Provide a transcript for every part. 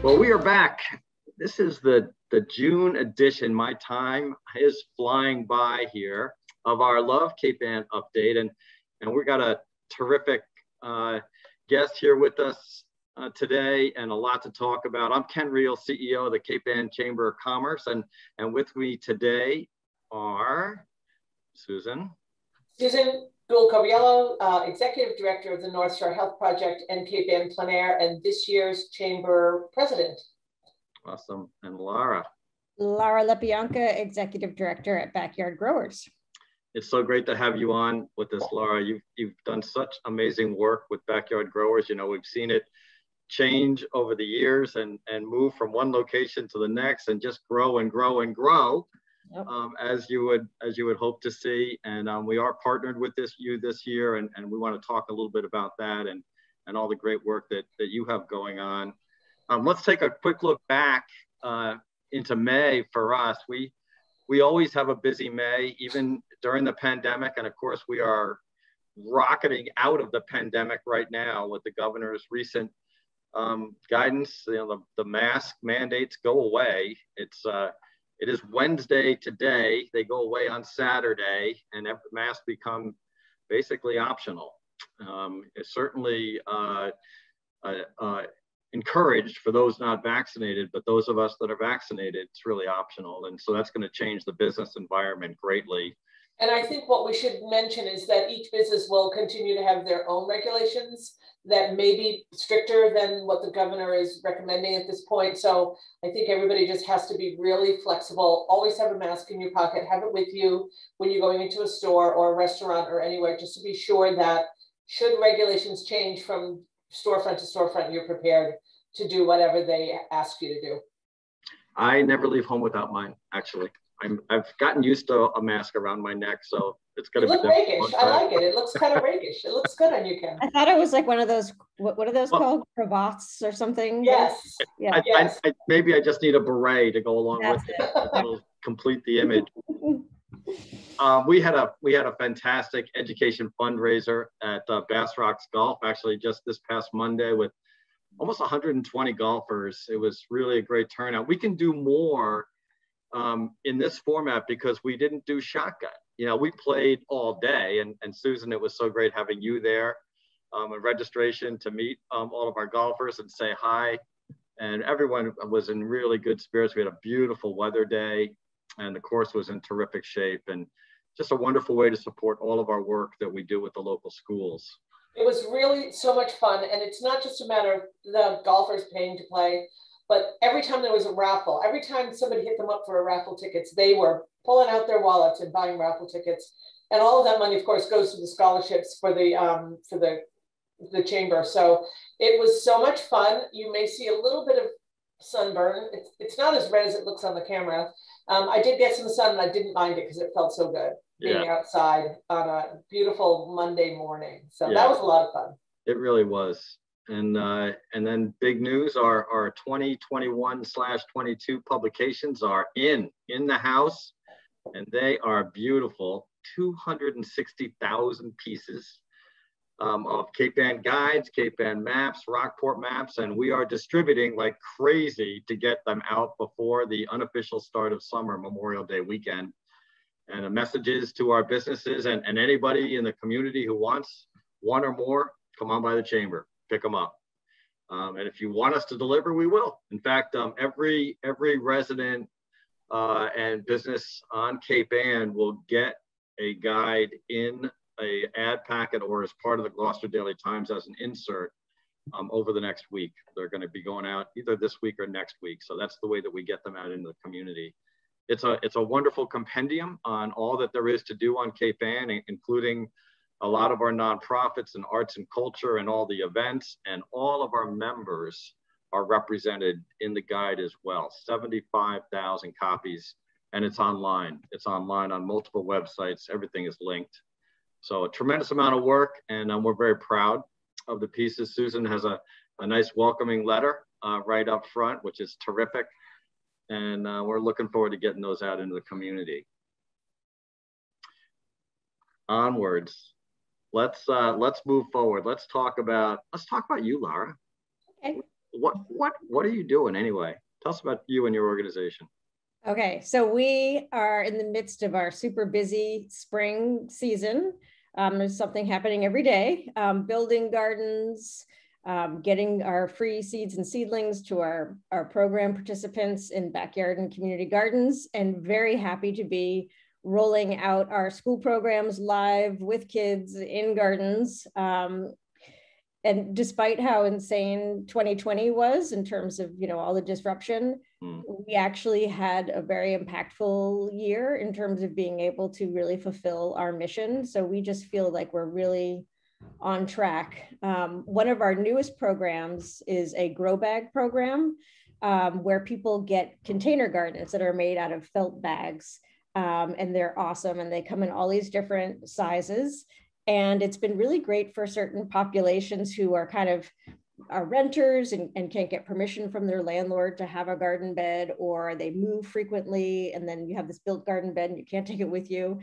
Well, we are back. This is the June edition. My time is flying by here of our Love Cape Ann update. And we got a terrific guest here with us today and a lot to talk about. I'm Ken Riehl, CEO of the Cape Ann Chamber of Commerce. And with me today are Susan Gould-Coviello, Executive Director of the North Shore Health Project and Cape Ann Plein Air, and this year's Chamber President. Awesome. And Lara La Bianca, Executive Director at Backyard Growers. It's so great to have you on with us, Lara. You've done such amazing work with Backyard Growers. You know, we've seen it change over the years and move from one location to the next and just grow and grow and grow. Yep. As you would hope to see, and we are partnered with you this year, and we want to talk a little bit about that and all the great work that you have going on. Let's take a quick look back into May for us. We always have a busy May, even during the pandemic, and of course we are rocketing out of the pandemic right now with the governor's recent guidance. You know, the mask mandates go away. It is Wednesday today. They go away on Saturday, and masks become basically optional. It's certainly encouraged for those not vaccinated, but those of us that are vaccinated, it's really optional. And so that's going to change the business environment greatly. And I think what we should mention is that each business will continue to have their own regulations that may be stricter than what the governor is recommending at this point. So I think everybody just has to be really flexible. Always have a mask in your pocket, have it with you when you're going into a store or a restaurant or anywhere, just to be sure that should regulations change from storefront to storefront, you're prepared to do whatever they ask you to do. I never leave home without mine, actually. I've gotten used to a mask around my neck, so it's going to be rakish. I like it. It looks kind of rakish. It looks good on you, Ken. I thought it was like one of those, what are those called? Cravats or something? Yes. Yeah. Maybe I just need a beret to go along with it. It'll complete the image. We had a fantastic education fundraiser at Bass Rocks Golf, actually just this past Monday, with almost 120 golfers. It was really a great turnout. We can do more in this format because we didn't do shotgun. You know, we played all day, and Susan, it was so great having you there, a registration to meet all of our golfers and say hi. And everyone was in really good spirits. We had a beautiful weather day, and the course was in terrific shape, and just a wonderful way to support all of our work that we do with the local schools. It was really so much fun, and it's not just a matter of the golfers paying to play, but every time there was a raffle, every time somebody hit them up for a raffle tickets, they were pulling out their wallets and buying raffle tickets. And all of that money, of course, goes to the scholarships for the chamber. So it was so much fun. You may see a little bit of sunburn. It's not as red as it looks on the camera. I did get some sun, and I didn't mind it because it felt so good being outside on a beautiful Monday morning. So that was a lot of fun. It really was. And then big news, our 2021/22 publications are in the house, and they are beautiful. 260,000 pieces of Cape Ann guides, Cape Ann maps, Rockport maps, and we are distributing like crazy to get them out before the unofficial start of summer, Memorial Day weekend. And the messages to our businesses and anybody in the community who wants one or more, come on by the chamber, pick them up. And if you want us to deliver, we will. In fact, every resident and business on Cape Ann will get a guide in a ad packet or as part of the Gloucester Daily Times as an insert over the next week. They're going to be going out either this week or next week. So that's the way that we get them out into the community. It's a wonderful compendium on all that there is to do on Cape Ann, including a lot of our nonprofits and arts and culture and all the events, and all of our members are represented in the guide as well. 75,000 copies, and it's online. It's online on multiple websites. Everything is linked. So a tremendous amount of work, and we're very proud of the pieces. Susan has a nice welcoming letter right up front, which is terrific. And we're looking forward to getting those out into the community. Onwards. Let's move forward. Let's talk about you, Lara. Okay. what are you doing anyway? Tell us about you and your organization. Okay, so we are in the midst of our super busy spring season. There's something happening every day, building gardens, getting our free seeds and seedlings to our program participants in backyard and community gardens, and very happy to be rolling out our school programs live with kids in gardens. And despite how insane 2020 was in terms of, all the disruption, we actually had a very impactful year in terms of being able to really fulfill our mission. So we just feel like we're really on track. One of our newest programs is a grow bag program where people get container gardens that are made out of felt bags. And they're awesome. And they come in all these different sizes. And it's been really great for certain populations who are kind of renters and can't get permission from their landlord to have a garden bed, or they move frequently and then you have this built garden bed and you can't take it with you.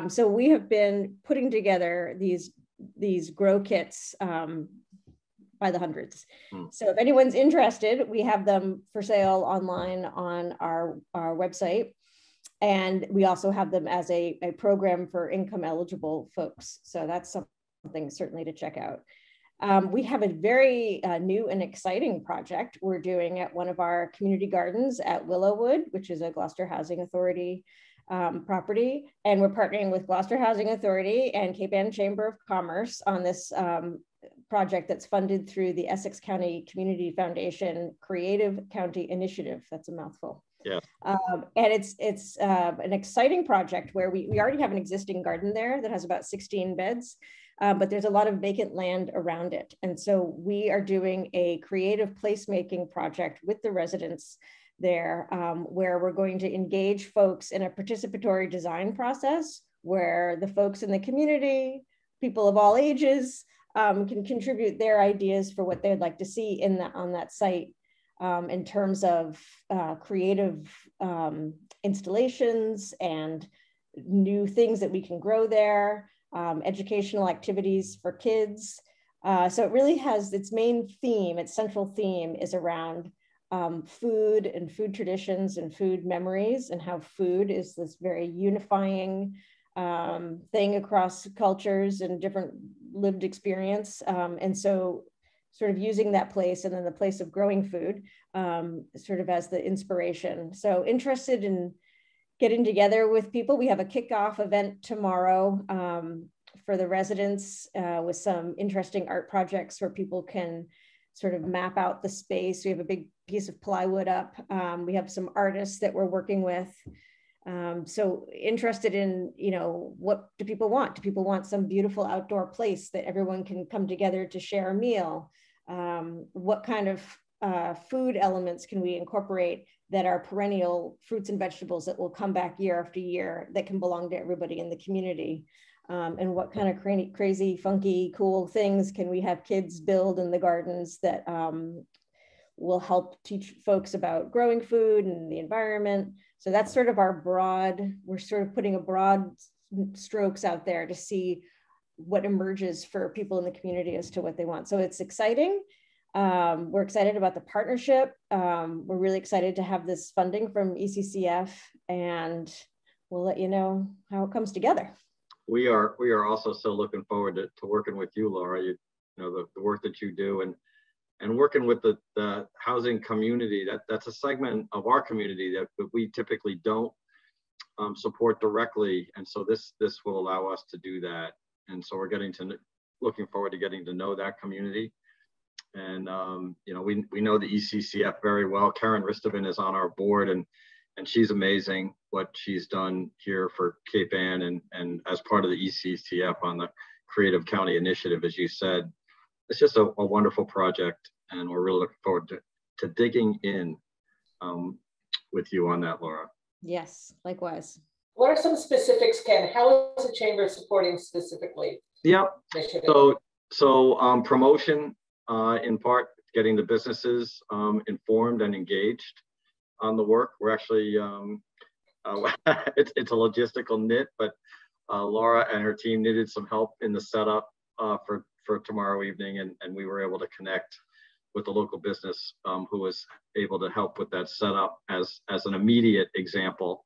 So we have been putting together these grow kits by the hundreds. So if anyone's interested, we have them for sale online on our website. And we also have them as a program for income eligible folks. So that's something certainly to check out. We have a very new and exciting project we're doing at one of our community gardens at Willowwood, which is a Gloucester Housing Authority property. And we're partnering with Gloucester Housing Authority and Cape Ann Chamber of Commerce on this project that's funded through the Essex County Community Foundation Creative County Initiative. That's a mouthful. Yeah. And it's an exciting project where we already have an existing garden there that has about 16 beds, but there's a lot of vacant land around it. And so we are doing a creative placemaking project with the residents there, where we're going to engage folks in a participatory design process where the folks in the community, people of all ages, can contribute their ideas for what they'd like to see on that site. In terms of creative installations and new things that we can grow there, educational activities for kids. So it really has its main theme, its central theme is around food and food traditions and food memories, and how food is this very unifying thing across cultures and different lived experience. And so sort of using that place and then the place of growing food sort of as the inspiration. So interested in getting together with people. We have a kickoff event tomorrow for the residents with some interesting art projects where people can sort of map out the space. We have a big piece of plywood up. We have some artists that we're working with. So interested in, what do people want? Do people want some beautiful outdoor place that everyone can come together to share a meal? What kind of food elements can we incorporate that are perennial fruits and vegetables that will come back year after year that can belong to everybody in the community? And what kind of crazy, funky, cool things can we have kids build in the gardens that will help teach folks about growing food and the environment? So that's sort of we're sort of putting a broad strokes out there to see what emerges for people in the community as to what they want. So it's exciting. We're excited about the partnership. We're really excited to have this funding from ECCF, and we'll let you know how it comes together. We are also so looking forward to working with you, Laura. The work that you do and working with the housing community. That's a segment of our community that we typically don't support directly, and so this will allow us to do that. And so we're looking forward to getting to know that community. And we know the ECCF very well. Karen Ristovan is on our board, and she's amazing what she's done here for Cape Ann and as part of the ECCF on the Creative County Initiative, as you said. It's just a wonderful project, and we're really looking forward to digging in with you on that, Laura. Yes, likewise. What are some specifics, Ken? How is the Chamber supporting specifically? Yeah, so promotion, in part, getting the businesses informed and engaged on the work. We're actually, it's a logistical knit, but Laura and her team needed some help in the setup for tomorrow evening, and we were able to connect with a local business who was able to help with that setup as an immediate example.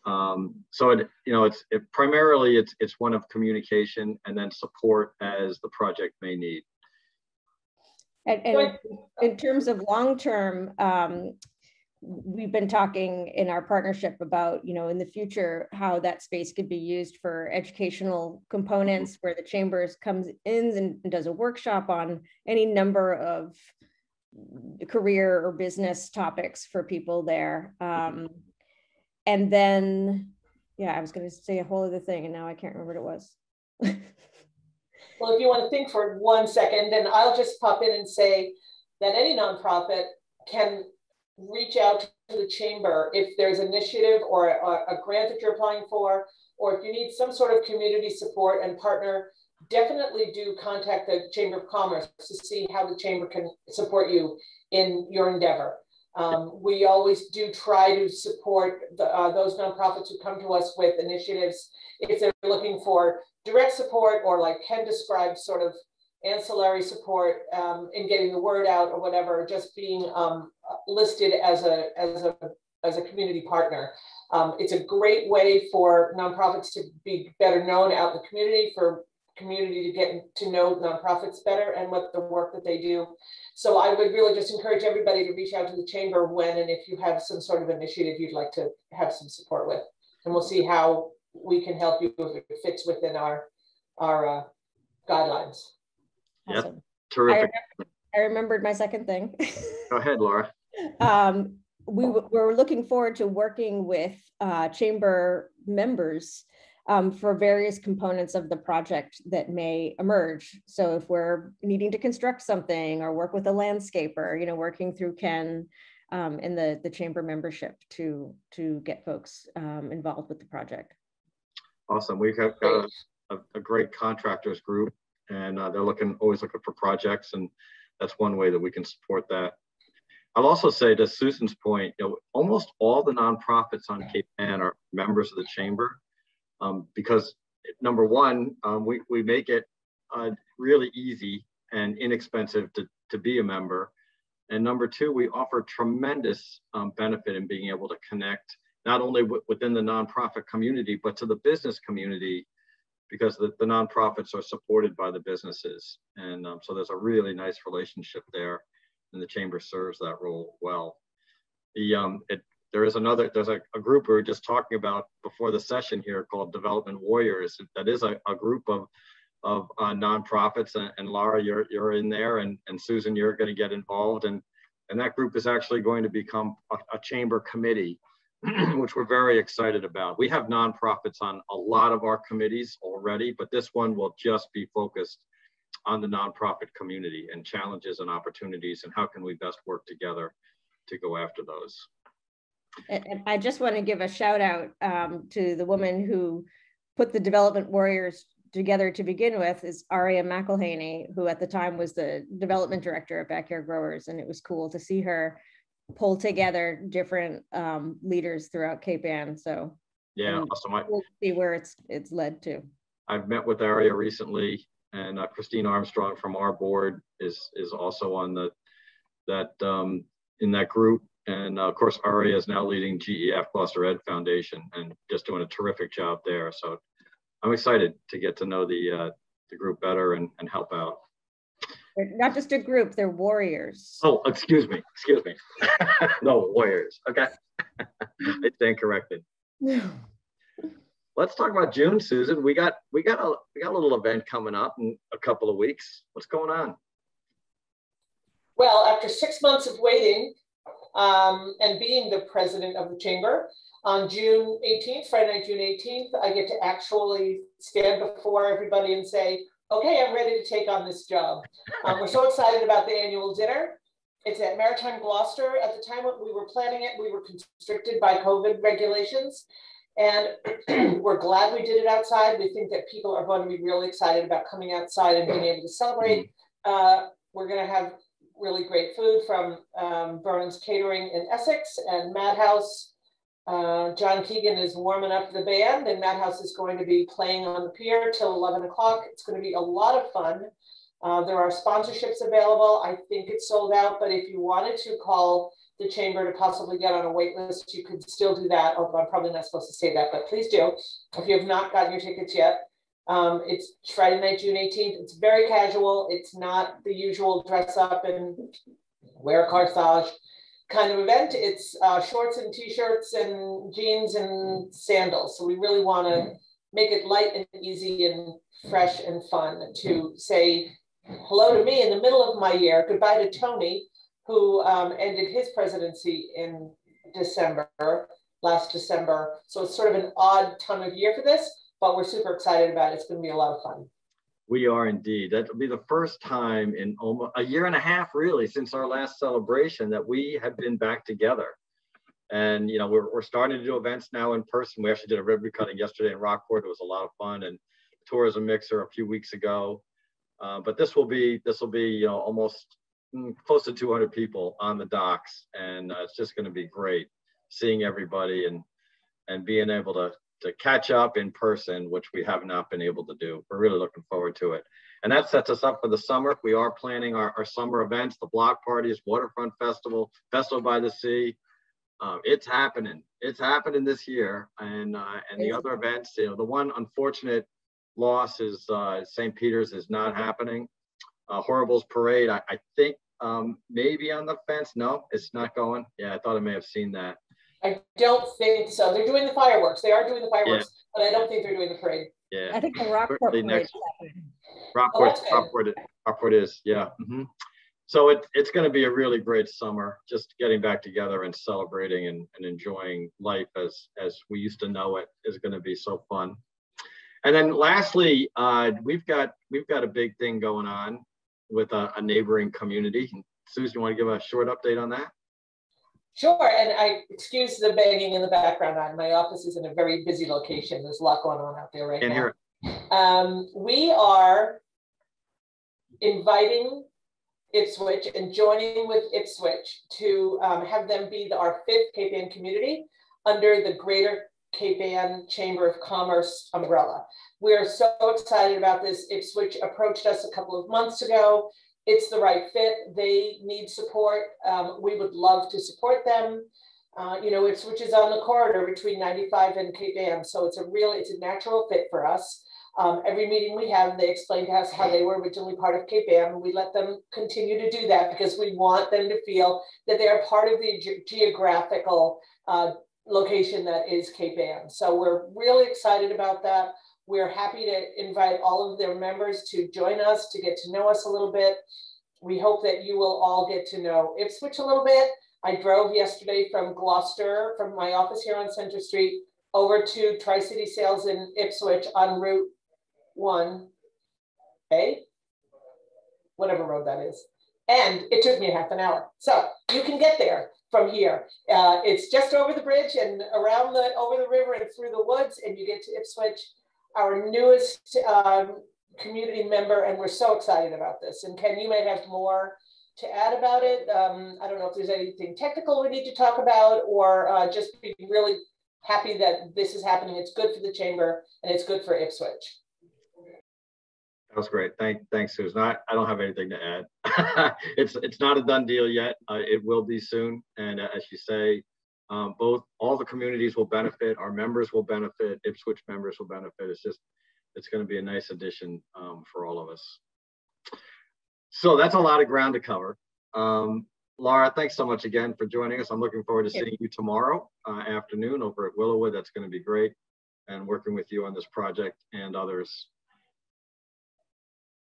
So it's primarily it's one of communication and then support as the project may need. And in terms of long-term, we've been talking in our partnership about, in the future, how that space could be used for educational components, where the chambers comes in and does a workshop on any number of career or business topics for people there. And then, I was going to say a whole other thing, and now I can't remember what it was. Well, if you want to think for 1 second, then I'll just pop in and say that any nonprofit can reach out to the chamber if there's an initiative or a grant that you're applying for, or if you need some sort of community support and partner, definitely do contact the Chamber of Commerce to see how the chamber can support you in your endeavor. We always do try to support those nonprofits who come to us with initiatives if they're looking for direct support, or like Ken described, sort of ancillary support in getting the word out or whatever, just being listed as a community partner. It's a great way for nonprofits to be better known out in the community, for community to get to know nonprofits better and what the work that they do. So I would really just encourage everybody to reach out to the chamber when and if you have some sort of initiative you'd like to have some support with, and we'll see how we can help you if it fits within our guidelines. Yep, Awesome. terrific. I remembered my second thing. Go ahead, Laura. We're looking forward to working with chamber members for various components of the project that may emerge. So if we're needing to construct something or work with a landscaper, working through Ken and the chamber membership to get folks involved with the project. Awesome. We've got a great contractors group, and they're always looking for projects, and that's one way that we can support that. I'll also say, to Susan's point, almost all the nonprofits on Cape Ann are members of the chamber, because number one, we make it really easy and inexpensive to be a member, and number two, we offer tremendous benefit in being able to connect not only within the nonprofit community, but to the business community, because the nonprofits are supported by the businesses. And so there's a really nice relationship there, and the chamber serves that role well. There's a group we were just talking about before the session here called Development Warriors. That is a group of nonprofits, and Lara, you're in there, and Susan, you're going to get involved, and that group is actually going to become a chamber committee, which we're very excited about. We have nonprofits on a lot of our committees already, but this one will just be focused on the nonprofit community and challenges and opportunities, and how can we best work together to go after those. And I just want to give a shout out to the woman who put the Development Warriors together to begin with, is Aria McElhaney, who at the time was the development director at Backyard Growers. And it was cool to see her pull together different leaders throughout Cape Ann. So yeah, awesome. We'll see where it's led to. I've met with Aria recently, and Christine Armstrong from our board is also on in that group. And of course, Aria is now leading GEF Cluster Ed Foundation and just doing a terrific job there. So I'm excited to get to know the group better and help out. They're not just a group, they're warriors. Oh, excuse me. No, warriors. Okay. I stand corrected. Let's talk about June, Susan. We got a little event coming up in a couple of weeks. What's going on? Well, after 6 months of waiting and being the president of the chamber, on June 18th, Friday night, June 18th, I get to actually stand before everybody and say, okay, I'm ready to take on this job. We're so excited about the annual dinner. It's at Maritime Gloucester. At the time when we were planning it, we were constricted by COVID regulations. And we're glad we did it outside. We think that people are going to be really excited about coming outside and being able to celebrate. We're going to have really great food from Vernon's Catering in Essex and Madhouse. John Keegan is warming up the band, and Madhouse is going to be playing on the pier till 11 o'clock. It's going to be a lot of fun. There are sponsorships available. I think it's sold out, but if you wanted to call the chamber to possibly get on a wait list, you could still do that, although I'm probably not supposed to say that, but please do if you have not gotten your tickets yet. It's Friday night, June 18th. It's very casual. It's not the usual dress up and wear a corsage kind of event. It's shorts and t-shirts and jeans and sandals. So we really want to make it light and easy and fresh and fun to say hello to me in the middle of my year, goodbye to Tony, who ended his presidency in last December. So it's sort of an odd time of year for this, but we're super excited about it. It's going to be a lot of fun. We are indeed. That'll be the first time in almost a year and a half, really, since our last celebration that we have been back together. And, you know, we're starting to do events now in person. We actually did a ribbon cutting yesterday in Rockport. It was a lot of fun, and tourism mixer a few weeks ago. But this will be, you know, almost close to 200 people on the docks, and it's just going to be great seeing everybody and being able to catch up in person, which we have not been able to do. We're really looking forward to it. And that sets us up for the summer. We are planning our summer events, the block parties, waterfront festival, festival by the sea. It's happening. It's happening this year. And the other events, you know, the one unfortunate loss is St. Peter's is not happening. Horribles Parade, I think maybe on the fence. No, it's not going. Yeah, I thought I may have seen that. I don't think so. They're doing the fireworks. They are doing the fireworks, yeah, but I don't think they're doing the parade. Yeah, I think the Rockport parade is happening. Rockport is, yeah. Mm-hmm. So it's going to be a really great summer, just getting back together and celebrating and enjoying life as we used to know it is going to be so fun. And then lastly, we've got a big thing going on with a neighboring community. Susan, you want to give a short update on that? Sure, and I excuse the banging in the background. My office is in a very busy location. There's a lot going on out there right now. Hear it. We are inviting Ipswich and joining with Ipswich to have them be our 5th Cape Ann community under the Greater Cape Ann Chamber of Commerce umbrella. We're so excited about this. Ipswich approached us a couple of months ago. It's the right fit. They need support. We would love to support them. You know, Ipswich is on the corridor between 95 and Cape Ann, so it's a natural fit for us. Every meeting we have, they explain to us how they were originally part of Cape Ann, and we let them continue to do that because we want them to feel that they are part of the geographical location that is Cape Ann. So we're really excited about that. We're happy to invite all of their members to join us, to get to know us a little bit. We hope that you will all get to know Ipswich a little bit. I drove yesterday from Gloucester, from my office here on Center Street, over to Tri-City Sales in Ipswich on Route 1A, whatever road that is. And it took me half an hour. So you can get there from here. It's just over the bridge and around over the river and through the woods, and you get to Ipswich, our newest community member, and we're so excited about this. And Ken, you may have more to add about it. I don't know if there's anything technical we need to talk about, or just be really happy that this is happening. It's good for the chamber and it's good for Ipswich. That was great. Thanks, Susan. I don't have anything to add. It's not a done deal yet. It will be soon. And as you say, all the communities will benefit. Our members will benefit. Ipswich members will benefit. It's going to be a nice addition for all of us. So that's a lot of ground to cover. Lara, thanks so much again for joining us. I'm looking forward to seeing you tomorrow afternoon over at Willowwood. That's going to be great. And working with you on this project and others.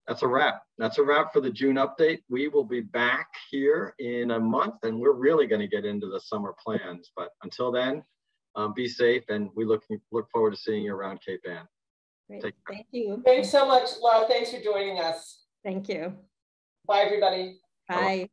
That's a wrap. That's a wrap for the June update. We will be back here in a month, and we're really going to get into the summer plans. But until then, be safe, and we look forward to seeing you around Cape Ann. Great. Thank you. Thanks so much, Lara. Thanks for joining us. Thank you. Bye, everybody. Bye.